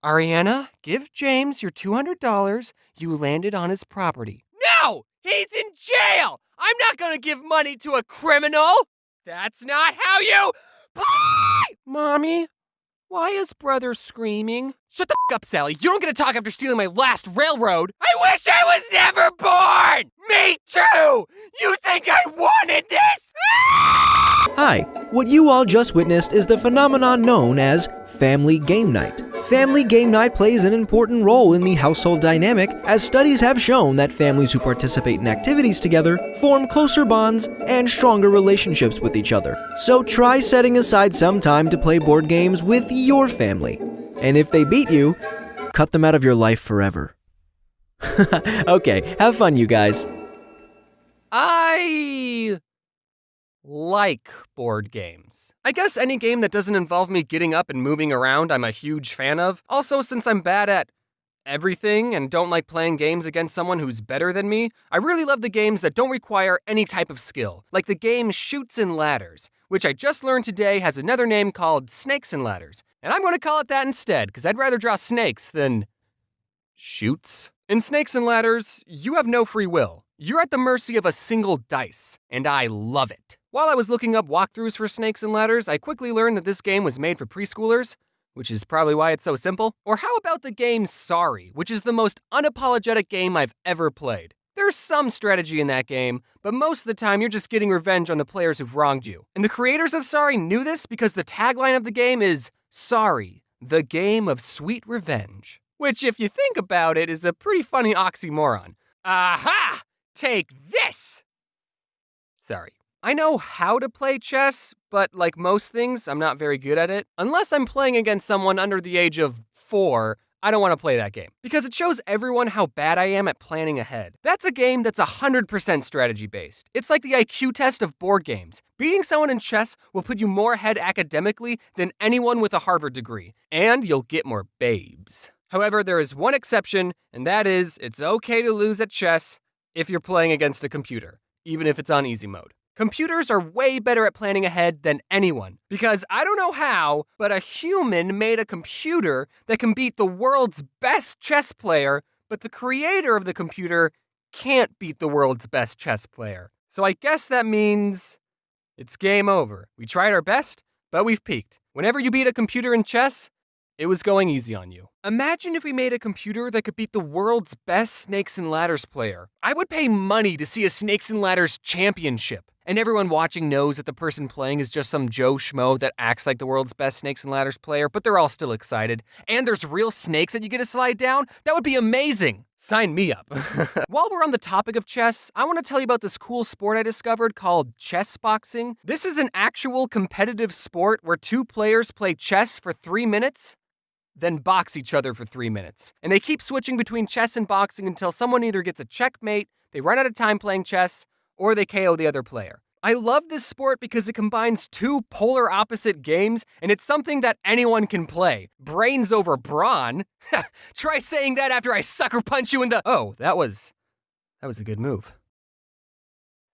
Ariana, give James your $200. You landed on his property. No! He's in jail! I'm not gonna give money to a criminal! That's not how you play! Mommy, why is brother screaming? Shut the up, Sally. You don't get to talk after stealing my last railroad. I wish I was never born! Me too! You think I wanted this? Hi, what you all just witnessed is the phenomenon known as Family Game Night. Family Game Night plays an important role in the household dynamic, as studies have shown that families who participate in activities together form closer bonds and stronger relationships with each other. So try setting aside some time to play board games with your family. And if they beat you, cut them out of your life forever. Okay, have fun, you guys. I like board games. I guess any game that doesn't involve me getting up and moving around I'm a huge fan of. Also, since I'm bad at everything and don't like playing games against someone who's better than me, I really love the games that don't require any type of skill, like the game Chutes and Ladders, which I just learned today has another name called Snakes and Ladders. And I'm going to call it that instead, because I'd rather draw snakes than chutes. In Snakes and Ladders, you have no free will. You're at the mercy of a single dice, and I love it. While I was looking up walkthroughs for Snakes and Ladders, I quickly learned that this game was made for preschoolers, which is probably why it's so simple. Or how about the game Sorry, which is the most unapologetic game I've ever played. There's some strategy in that game, but most of the time you're just getting revenge on the players who've wronged you. And the creators of Sorry knew this because the tagline of the game is, Sorry, the game of sweet revenge. Which, if you think about it, is a pretty funny oxymoron. Aha! Take this! Sorry. I know how to play chess, but like most things, I'm not very good at it. Unless I'm playing against someone under the age of 4, I don't want to play that game. Because it shows everyone how bad I am at planning ahead. That's a game that's 100% strategy-based. It's like the IQ test of board games. Beating someone in chess will put you more ahead academically than anyone with a Harvard degree. And you'll get more babes. However, there is one exception, and that is, it's okay to lose at chess if you're playing against a computer, even if it's on easy mode. Computers are way better at planning ahead than anyone, because I don't know how, but a human made a computer that can beat the world's best chess player, but the creator of the computer can't beat the world's best chess player. So I guess that means it's game over. We tried our best, but we've peaked. Whenever you beat a computer in chess, it was going easy on you. Imagine if we made a computer that could beat the world's best Snakes and Ladders player. I would pay money to see a Snakes and Ladders championship. And everyone watching knows that the person playing is just some Joe Schmo that acts like the world's best Snakes and Ladders player, but they're all still excited. And there's real snakes that you get to slide down? That would be amazing! Sign me up. While we're on the topic of chess, I want to tell you about this cool sport I discovered called chess boxing. This is an actual competitive sport where 2 players play chess for 3 minutes, then box each other for 3 minutes. And they keep switching between chess and boxing until someone either gets a checkmate, they run out of time playing chess, or they KO the other player. I love this sport because it combines 2 polar opposite games, and it's something that anyone can play. Brains over brawn? Try saying that after I sucker punch you in the— Oh, that was a good move.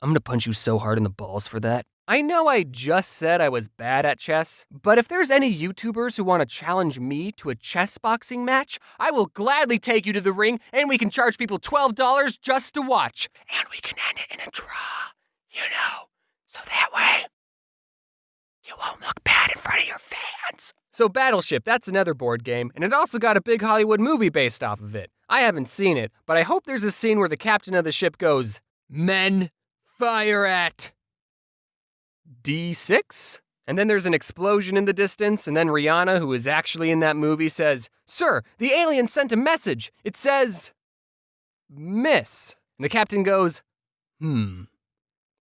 I'm gonna punch you so hard in the balls for that. I know I just said I was bad at chess, but if there's any YouTubers who want to challenge me to a chess boxing match, I will gladly take you to the ring, and we can charge people $12 just to watch. And we can end it in a draw, so that way you won't look bad in front of your fans. So Battleship, that's another board game, and it also got a big Hollywood movie based off of it. I haven't seen it, but I hope there's a scene where the captain of the ship goes, "Men, fire at D6? And then there's an explosion in the distance, and then Rihanna, who is actually in that movie, says, "Sir, the alien sent a message. It says, miss." And the captain goes,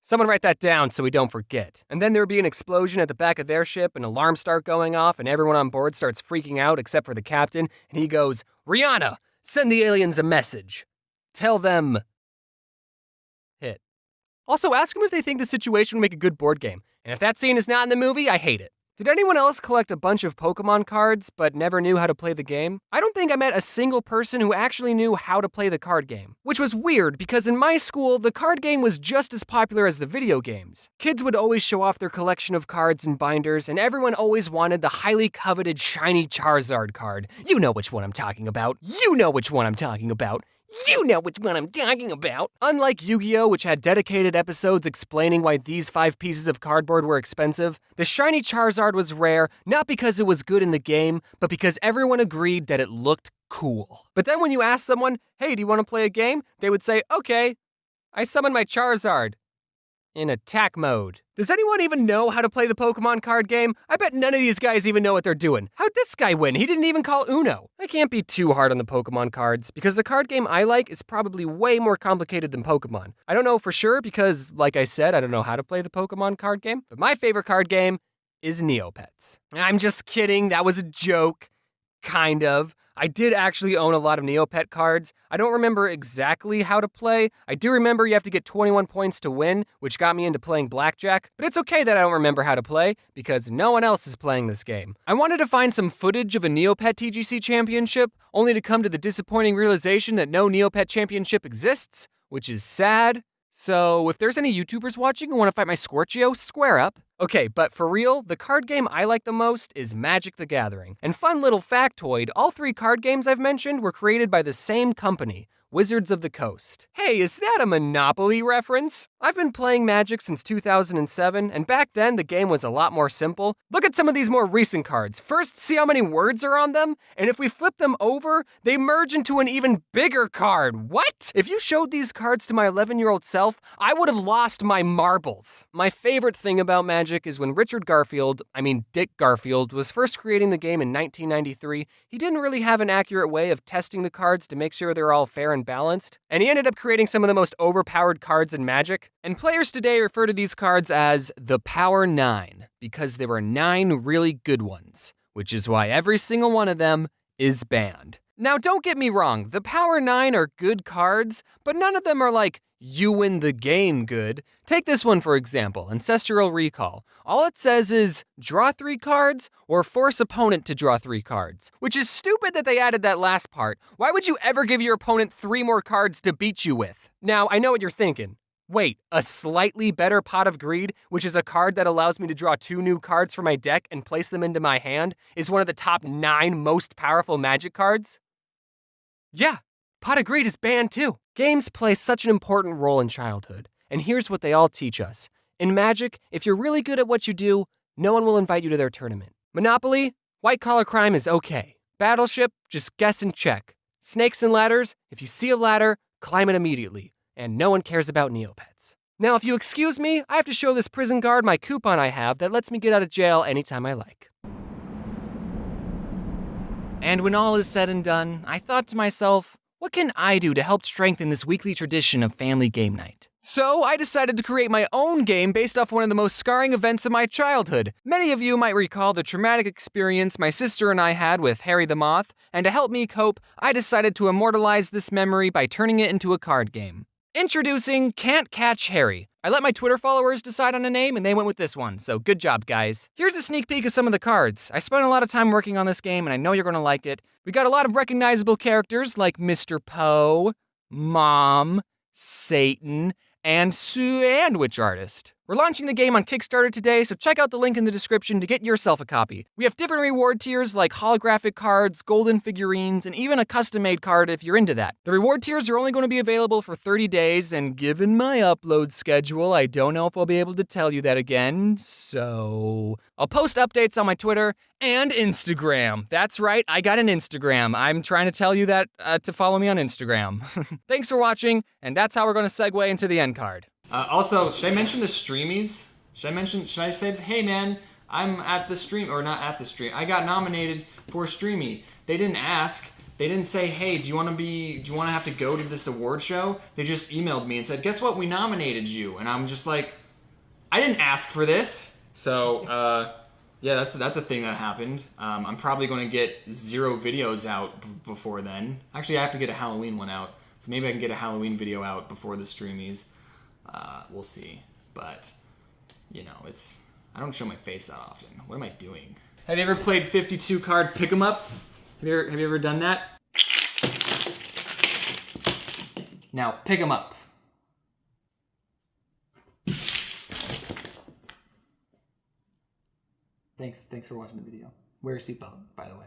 Someone write that down so we don't forget. And then there would be an explosion at the back of their ship, and alarms start going off, and everyone on board starts freaking out except for the captain, and he goes, "Rihanna, send the aliens a message. Tell them hit." Also, ask them if they think the situation would make a good board game. And if that scene is not in the movie, I hate it. Did anyone else collect a bunch of Pokemon cards but never knew how to play the game? I don't think I met a single person who actually knew how to play the card game, which was weird because in my school, the card game was just as popular as the video games. Kids would always show off their collection of cards and binders, and everyone always wanted the highly coveted shiny Charizard card. You know which one I'm talking about. You know which one I'm talking about. You know which one I'm talking about. Unlike Yu-Gi-Oh!, which had dedicated episodes explaining why these 5 pieces of cardboard were expensive, the shiny Charizard was rare, not because it was good in the game, but because everyone agreed that it looked cool. But then when you ask someone, hey, do you want to play a game? They would say, okay, I summon my Charizard. In attack mode. Does anyone even know how to play the Pokemon card game? I bet none of these guys even know what they're doing. How'd this guy win? He didn't even call Uno. I can't be too hard on the Pokemon cards, because the card game I like is probably way more complicated than Pokemon. I don't know for sure because, like I said, I don't know how to play the Pokemon card game, but my favorite card game is Neopets. I'm just kidding, that was a joke. Kind of. I did actually own a lot of Neopet cards. I don't remember exactly how to play. I do remember you have to get 21 points to win, which got me into playing blackjack, but it's okay that I don't remember how to play, because no one else is playing this game. I wanted to find some footage of a Neopet TGC championship, only to come to the disappointing realization that no Neopet championship exists, which is sad. So if there's any YouTubers watching who want to fight my Scorchio, square up. Okay, but for real, the card game I like the most is Magic the Gathering. And fun little factoid, all 3 card games I've mentioned were created by the same company, Wizards of the Coast. Hey, is that a Monopoly reference? I've been playing Magic since 2007, and back then the game was a lot more simple. Look at some of these more recent cards. First, see how many words are on them? And if we flip them over, they merge into an even bigger card. What? If you showed these cards to my 11-year-old self, I would have lost my marbles. My favorite thing about Magic is when Dick Garfield, was first creating the game in 1993, he didn't really have an accurate way of testing the cards to make sure they're all fair and balanced, and he ended up creating some of the most overpowered cards in Magic. And players today refer to these cards as the Power 9, because there were 9 really good ones, which is why every single one of them is banned. Now don't get me wrong, the Power 9 are good cards, but none of them are like, you win the game good. Take this one for example, Ancestral Recall. All it says is, draw 3 cards, or force opponent to draw 3 cards. Which is stupid that they added that last part. Why would you ever give your opponent 3 more cards to beat you with? Now, I know what you're thinking. Wait, a slightly better Pot of Greed, which is a card that allows me to draw 2 new cards from my deck and place them into my hand, is one of the top 9 most powerful Magic cards? Yeah, Pot of Greed is banned too. Games play such an important role in childhood, and here's what they all teach us. In Magic, if you're really good at what you do, no one will invite you to their tournament. Monopoly, white-collar crime is okay. Battleship, just guess and check. Snakes and ladders, if you see a ladder, climb it immediately. And no one cares about Neopets. Now, if you excuse me, I have to show this prison guard my coupon I have that lets me get out of jail anytime I like. And when all is said and done, I thought to myself, what can I do to help strengthen this weekly tradition of family game night? So I decided to create my own game based off one of the most scarring events of my childhood. Many of you might recall the traumatic experience my sister and I had with Harry the Moth, and to help me cope, I decided to immortalize this memory by turning it into a card game. Introducing Can't Catch Harry. I let my Twitter followers decide on a name and they went with this one, so good job, guys. Here's a sneak peek of some of the cards. I spent a lot of time working on this game and I know you're gonna like it. We got a lot of recognizable characters like Mr. Poe, Mom, Satan, and Sandwich Artist. We're launching the game on Kickstarter today, so check out the link in the description to get yourself a copy. We have different reward tiers like holographic cards, golden figurines, and even a custom-made card if you're into that. The reward tiers are only going to be available for 30 days, and given my upload schedule, I don't know if I'll be able to tell you that again, so I'll post updates on my Twitter and Instagram. That's right, I got an Instagram. I'm trying to tell you that to follow me on Instagram. Thanks for watching, and that's how we're going to segue into the end card. Also, should I mention the streamies? Should I say, hey man, I'm at the stream, or not at the stream, I got nominated for Streamy. They didn't ask, they didn't say, hey, do you want to have to go to this award show? They just emailed me and said, guess what, we nominated you. And I'm just like, I didn't ask for this. So, yeah, that's a thing that happened. I'm probably going to get 0 videos out before then. Actually, I have to get a Halloween one out. So maybe I can get a Halloween video out before the streamies. We'll see, but you know, I don't show my face that often. What am I doing? Have you ever played 52 card pick 'em up? Have you ever done that? Now pick 'em up. Thanks for watching the video. Wear a seatbelt, by the way.